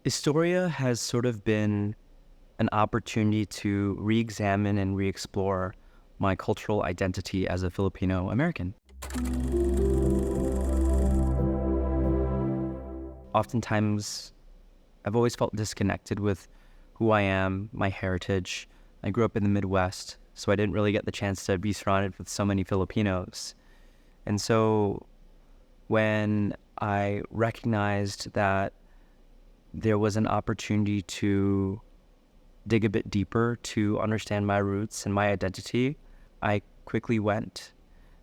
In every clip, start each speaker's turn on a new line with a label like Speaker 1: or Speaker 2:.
Speaker 1: Istorya has sort of been an opportunity to re-examine and re-explore my cultural identity as a Filipino American. Oftentimes, I've always felt disconnected with who I am, my heritage. I grew up in the Midwest, so I didn't really get the chance to be surrounded with so many Filipinos. And so when I recognized that there was an opportunity to dig a bit deeper to understand my roots and my identity, I quickly went.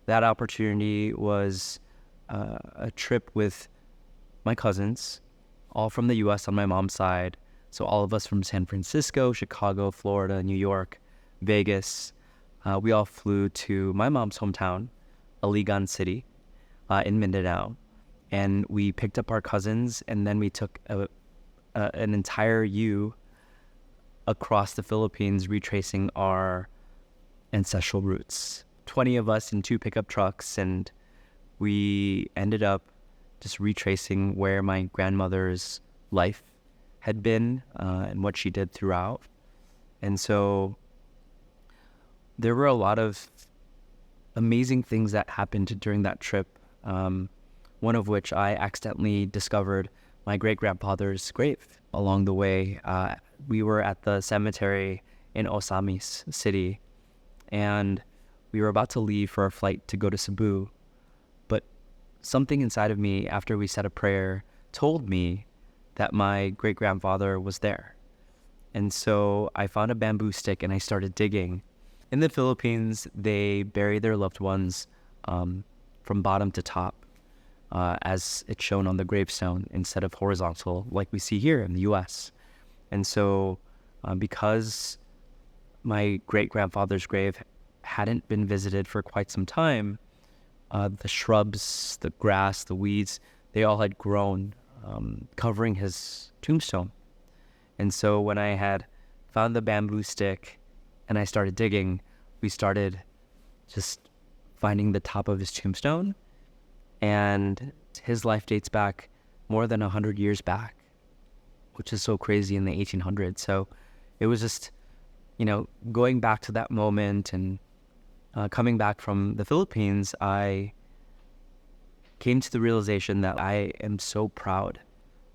Speaker 1: That opportunity was a trip with my cousins, all from the US on my mom's side. So all of us from San Francisco, Chicago, Florida, New York, Vegas. We all flew to my mom's hometown, Aligan City, in Mindanao. And we picked up our cousins, and then we took an entire U across the Philippines, retracing our ancestral roots. 20 of us in 2 pickup trucks, and we ended up just retracing where my grandmother's life had been and what she did throughout. And so there were a lot of amazing things that happened during that trip, one of which I accidentally discovered my great-grandfather's grave. Along the way, we were at the cemetery in Osamis City, and we were about to leave for our flight to go to Cebu. But something inside of me, after we said a prayer, told me that my great-grandfather was there. And so I found a bamboo stick and I started digging. In the Philippines, they bury their loved ones from bottom to top, as it's shown on the gravestone, instead of horizontal like we see here in the US. And so because my great-grandfather's grave hadn't been visited for quite some time, the shrubs, the grass, the weeds, they all had grown, covering his tombstone. And so when I had found the bamboo stick and I started digging, we started just finding the top of his tombstone. And his life dates back more than 100 years back, which is so crazy, in the 1800s. So it was just, going back to that moment and coming back from the Philippines, I came to the realization that I am so proud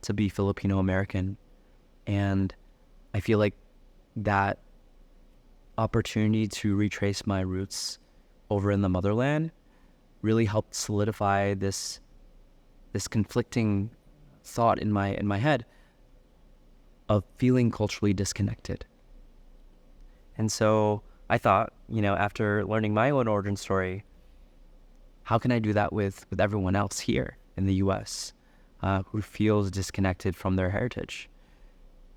Speaker 1: to be Filipino American. And I feel like that opportunity to retrace my roots over in the motherland really helped solidify this conflicting thought in my head of feeling culturally disconnected. And so I thought, after learning my own origin story, how can I do that with everyone else here in the US who feels disconnected from their heritage?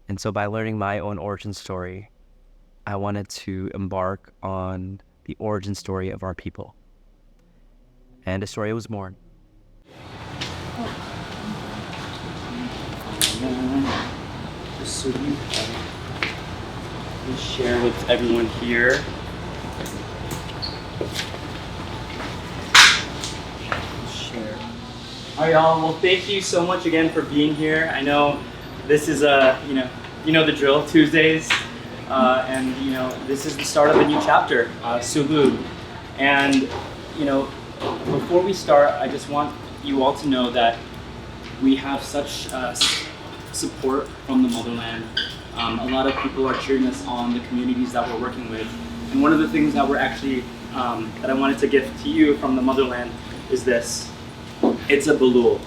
Speaker 1: And so by learning my own origin story, I wanted to embark on the origin story of our people. And Istorya was born. Just so you can share with everyone here. Share. All right, y'all. Well, thank you so much again for being here. I know this is you know the drill. Tuesdays, and this is the start of a new chapter, Sulu, and before we start, I just want you all to know that we have such support from the motherland. A lot of people are cheering us on, the communities that we're working with. And one of the things that we're actually, that I wanted to give to you from the motherland is this. It's a bulul.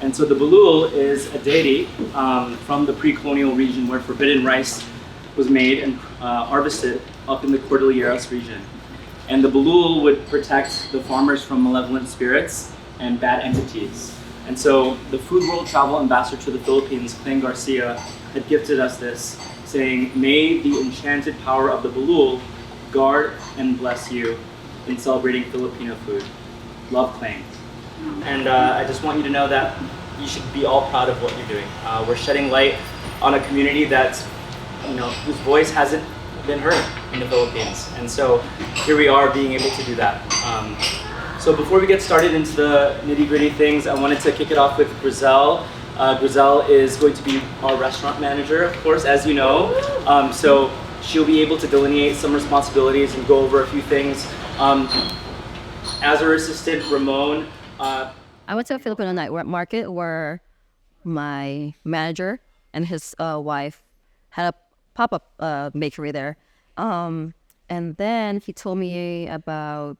Speaker 1: And so the bulul is a deity from the pre-colonial region where forbidden rice was made and harvested up in the Cordilleras region. And the bulul would protect the farmers from malevolent spirits and bad entities. And so the Food World Travel Ambassador to the Philippines, Clayton Garcia, had gifted us this, saying, "May the enchanted power of the bulul guard and bless you in celebrating Filipino food. Love, Clayton." And I just want you to know that you should be all proud of what you're doing. We're shedding light on a community that's, whose voice hasn't been heard in the Philippines. And so here we are being able to do that. So before we get started into the nitty-gritty things, I wanted to kick it off with Brazil.
Speaker 2: Grizel is going to be our restaurant manager, of course, as you know. So she'll be able to delineate some responsibilities and go over a few things. As her assistant, Ramon.
Speaker 3: I went to a Filipino night market where my manager and his wife had a pop-up bakery there. And then he told me about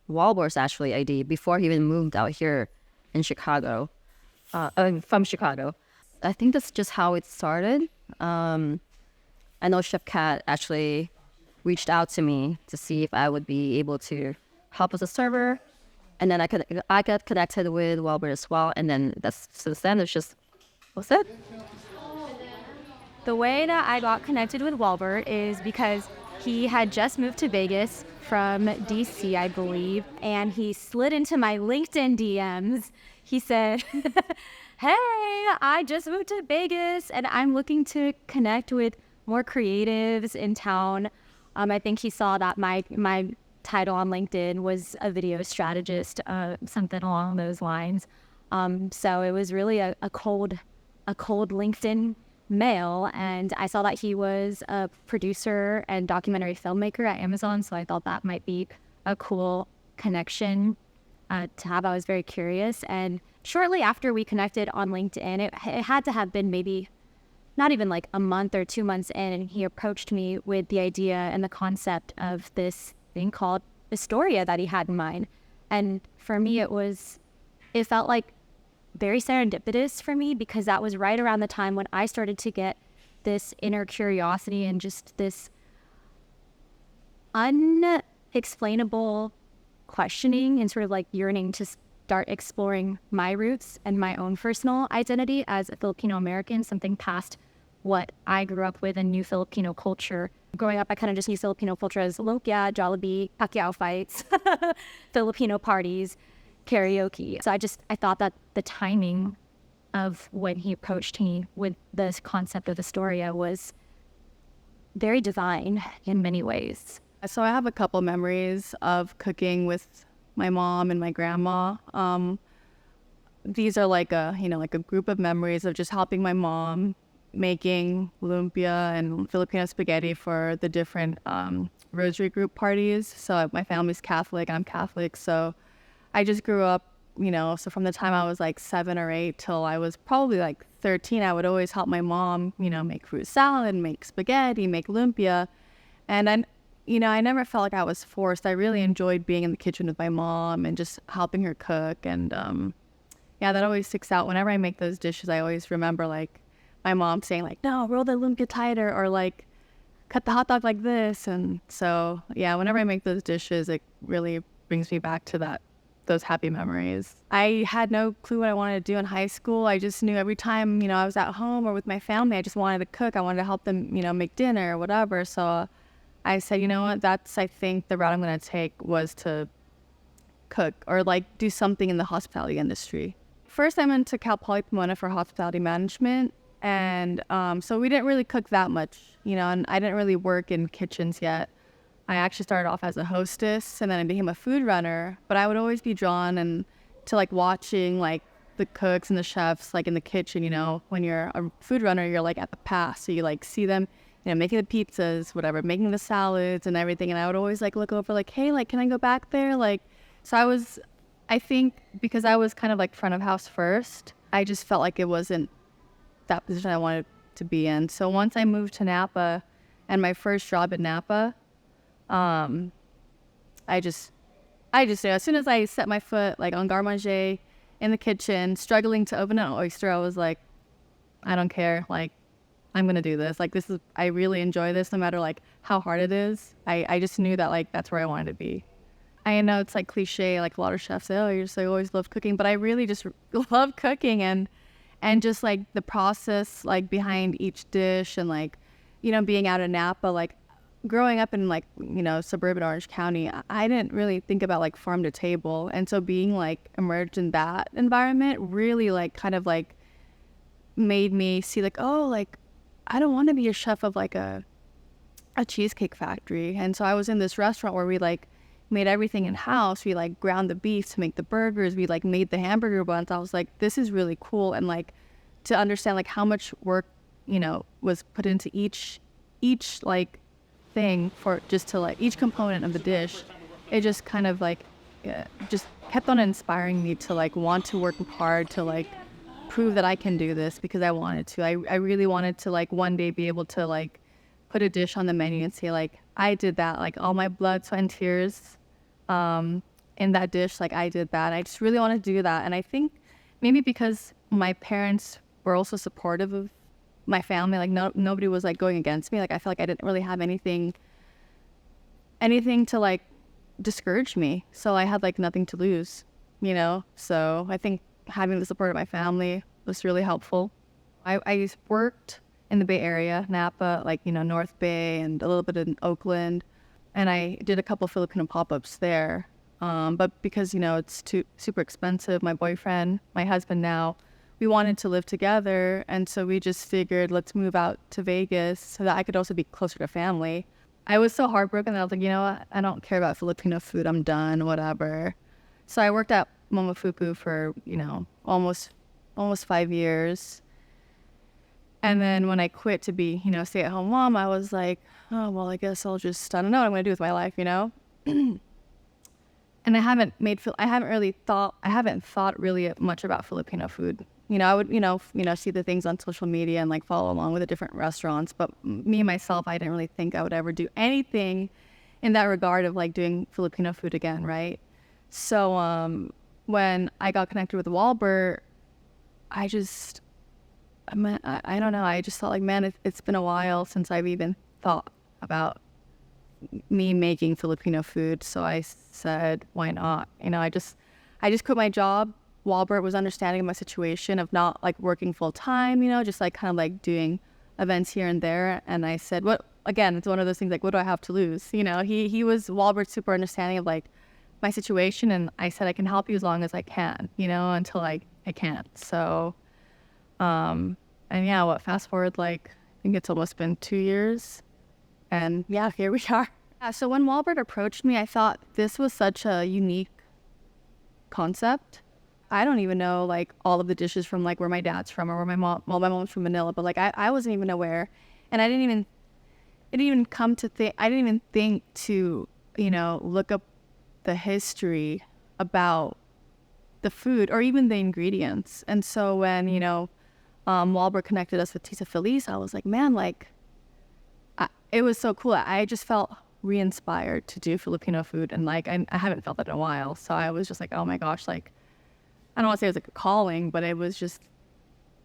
Speaker 3: Walbor's actually ID before he even moved out here in Chicago, from Chicago. I think that's just how it started. I know Chef Kat actually reached out to me to see if I would be able to help as a server. And then I got connected with Walbert as well. And then since then it's just, what's that?
Speaker 4: The way that I got connected with Walbert is because he had just moved to Vegas from DC, I believe, and he slid into my LinkedIn DMs. He said, hey, I just moved to Vegas and I'm looking to connect with more creatives in town. I think he saw that my title on LinkedIn was a video strategist, something along those lines. So it was really a cold LinkedIn mail, and I saw that he was a producer and documentary filmmaker at Amazon, so I thought that might be a cool connection to have. I was very curious, and shortly after we connected on LinkedIn, it had to have been maybe not even like a month or 2 months in, and he approached me with the idea and the concept of this thing called Istorya that he had in mind. And for me, it felt like very serendipitous for me, because that was right around the time when I started to get this inner curiosity and just this unexplainable questioning and sort of like yearning to start exploring my roots and my own personal identity as a Filipino American, something past what I grew up with and knew Filipino culture. Growing up, I kind of just knew Filipino culture as lumpia, Jollibee, Pacquiao fights, Filipino parties, karaoke. So I thought that the timing of when he approached me with this concept of Istorya was very divine in many ways.
Speaker 5: So I have a couple memories of cooking with my mom and my grandma. These are like a group of memories of just helping my mom making lumpia and Filipino spaghetti for the different rosary group parties. So my family's Catholic, I'm Catholic, so I just grew up, so from the time I was like 7 or 8 till I was probably like 13, I would always help my mom, make fruit salad, make spaghetti, make lumpia. And I never felt like I was forced. I really enjoyed being in the kitchen with my mom and just helping her cook. And that always sticks out. Whenever I make those dishes, I always remember like my mom saying like, no, roll the lumpia tighter, or like cut the hot dog like this. And so, whenever I make those dishes, it really brings me back to those happy memories. I had no clue what I wanted to do in high school. I just knew every time, I was at home or with my family, I just wanted to cook. I wanted to help them, make dinner or whatever. So I said, you know what, I think the route I'm going to take was to cook or like do something in the hospitality industry. First, I went to Cal Poly Pomona for hospitality management. And so we didn't really cook that much, and I didn't really work in kitchens yet. I actually started off as a hostess, and then I became a food runner. But I would always be drawn to like watching like the cooks and the chefs like in the kitchen. When you're a food runner, you're like at the pass, so you like see them, making the pizzas, whatever, making the salads and everything. And I would always like look over like, hey, like, can I go back there? Like, so I think because I was kind of like front of house first, I just felt like it wasn't that position I wanted to be in. So once I moved to Napa, and my first job at Napa, I just as soon as I set my foot like on garde manger in the kitchen, struggling to open an oyster, I was like, I don't care, like I'm gonna do this. Like I really enjoy this no matter like how hard it is. I just knew that like that's where I wanted to be. I know it's like cliche, like a lot of chefs say, oh, you always love cooking, but I really just love cooking and just like the process like behind each dish, and like being out in Napa, like growing up in like suburban Orange County, I didn't really think about like farm to table, and so being like immersed in that environment really like kind of like made me see like, oh, like I don't want to be a chef of like a cheesecake factory. And so I was in this restaurant where we like made everything in house. We like ground the beef to make the burgers. We like made the hamburger buns. I was like, this is really cool. And like to understand like how much work, you know, was put into each like thing for just to like each component of the dish. It just kind of like just kept on inspiring me to like want to work hard to like prove that I can do this, because I wanted to. I really wanted to like one day be able to like put a dish on the menu and say like I did that, like all my blood, sweat, and tears in that dish, like I did that. I just really wanted to do that. And I think maybe because my parents were also supportive of my family, like nobody was like going against me. Like I felt like I didn't really have anything to like discourage me. So I had like nothing to lose, you know? So I think having the support of my family was really helpful. I worked in the Bay Area, Napa, like, you know, North Bay and a little bit in Oakland. And I did a couple Filipino pop-ups there. But because, you know, it's super expensive, my boyfriend, my husband now, we wanted to live together. And so we just figured, let's move out to Vegas so that I could also be closer to family. I was so heartbroken that I was like, you know what? I don't care about Filipino food. I'm done, whatever. So I worked at Momofuku for, you know, almost 5 years. And then when I quit to be, you know, stay-at-home mom, I was like, oh, well, I guess I'll just, I don't know what I'm going to do with my life, you know? And I haven't thought really much about Filipino food. You know, I would, you know, see the things on social media and like follow along with the different restaurants. But me, myself, I didn't really think I would ever do anything in that regard of like doing Filipino food again, right? So when I got connected with Walbert, I don't know. I just thought like, man, it's been a while since I've even thought about me making Filipino food. So I said, why not? You know, I just quit my job. Walbert was understanding of my situation of not like working full time, you know, just like kind of like doing events here and there. And I said, what, again, it's one of those things like, what do I have to lose? You know, Walbert's super understanding of like my situation. And I said, I can help you as long as I can, you know, until I can't. So, and yeah, fast forward, like, I think it's almost been 2 years. And yeah, here we are. Yeah, so when Walbert approached me, I thought this was such a unique concept. I don't even know like all of the dishes from like where my dad's from or where my mom's from Manila, but like I wasn't even aware, and I didn't even think to, you know, look up the history about the food or even the ingredients. And so when, you know, Walbert connected us with Tisa Feliz, I was like, man, like, it was so cool. I just felt re-inspired to do Filipino food, and like I haven't felt that in a while. So I was just like, oh my gosh, like, I don't want to say it was like a calling, but it was just,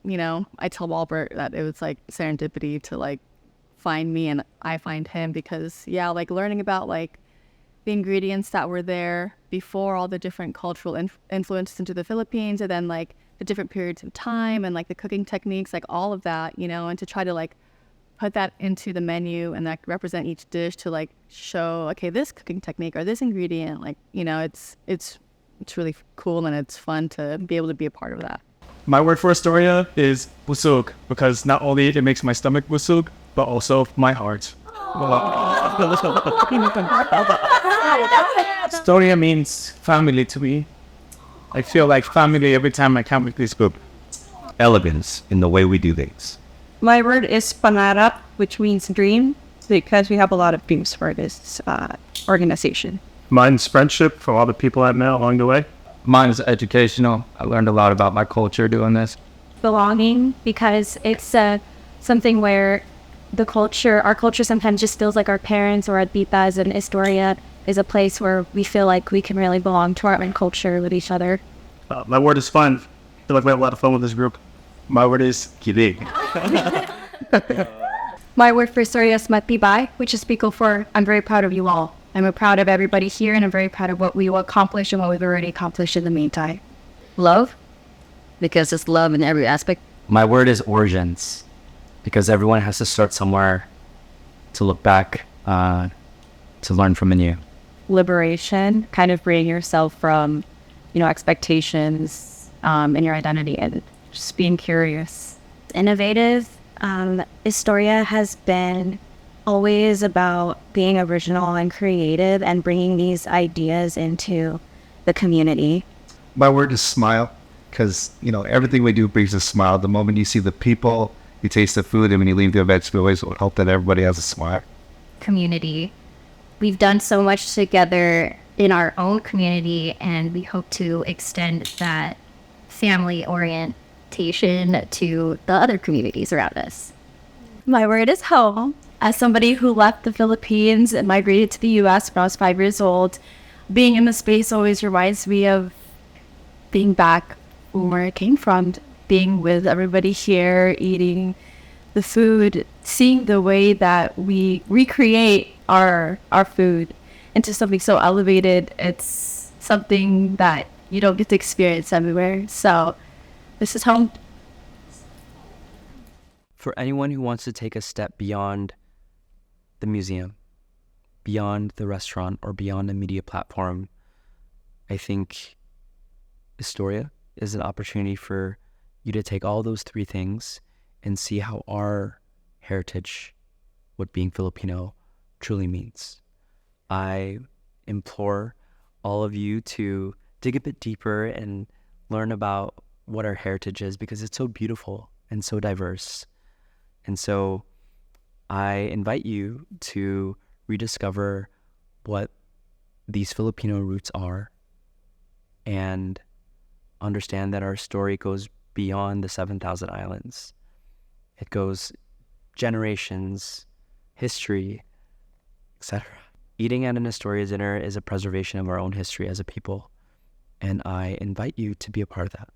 Speaker 5: you know, I tell Walbert that it was like serendipity to like find me and I find him, because yeah, like learning about like the ingredients that were there before all the different cultural influences into the Philippines, and then like the different periods of time and like the cooking techniques, like all of that, you know, and to try to like put that into the menu and like represent each dish to like show, okay, this cooking technique or this ingredient, like, you know, it's really cool, and it's fun to be able to be a part of that.
Speaker 6: My word for Istorya is busog, because not only it makes my stomach busog, but also my heart. Istorya means family to me. I feel like family every time I come with this group.
Speaker 7: Elegance in the way we do things.
Speaker 8: My word is pangarap, which means dream, because we have a lot of dreams for this organization.
Speaker 6: Mine's friendship for all the people I've met along the way.
Speaker 1: Mine is educational. I learned a lot about my culture doing this.
Speaker 4: Belonging, because it's something where our culture sometimes just feels like our parents or our titas, and Istorya is a place where we feel like we can really belong to our own culture with each other.
Speaker 6: My word is fun. I feel like we have a lot of fun with this group. My word is kilig.
Speaker 4: My word for Istorya is matibay, which is Bicol for I'm very proud of you all. I'm proud of everybody here, and I'm very proud of what we will accomplish and what we've already accomplished in the meantime.
Speaker 3: Love, because it's love in every aspect.
Speaker 1: My word is origins, because everyone has to start somewhere to look back, to learn from anew.
Speaker 8: Liberation, kind of freeing yourself from, you know, expectations in your identity, and just being curious.
Speaker 4: Innovative. Istorya has been always about being original and creative and bringing these ideas into the community.
Speaker 9: My word is smile, because everything we do brings a smile. The moment you see the people, you taste the food, and when you leave the events, we always hope that everybody has a smile.
Speaker 10: Community. We've done so much together in our own community, and we hope to extend that family orientation to the other communities around us.
Speaker 8: My word is home. As somebody who left the Philippines and migrated to the US when I was 5 years old, being in the space always reminds me of being back where I came from, being with everybody here, eating the food, seeing the way that we recreate our food into something so elevated. It's something that you don't get to experience everywhere. So this is home.
Speaker 1: For anyone who wants to take a step beyond the museum, beyond the restaurant, or beyond a media platform, I think Istorya is an opportunity for you to take all those three things and see how our heritage, what being Filipino truly means. I implore all of you to dig a bit deeper and learn about what our heritage is, because it's so beautiful and so diverse. And so I invite you to rediscover what these Filipino roots are and understand that our story goes beyond the 7,000 islands. It goes generations, history, etc. Eating at an Istorya dinner is a preservation of our own history as a people, and I invite you to be a part of that.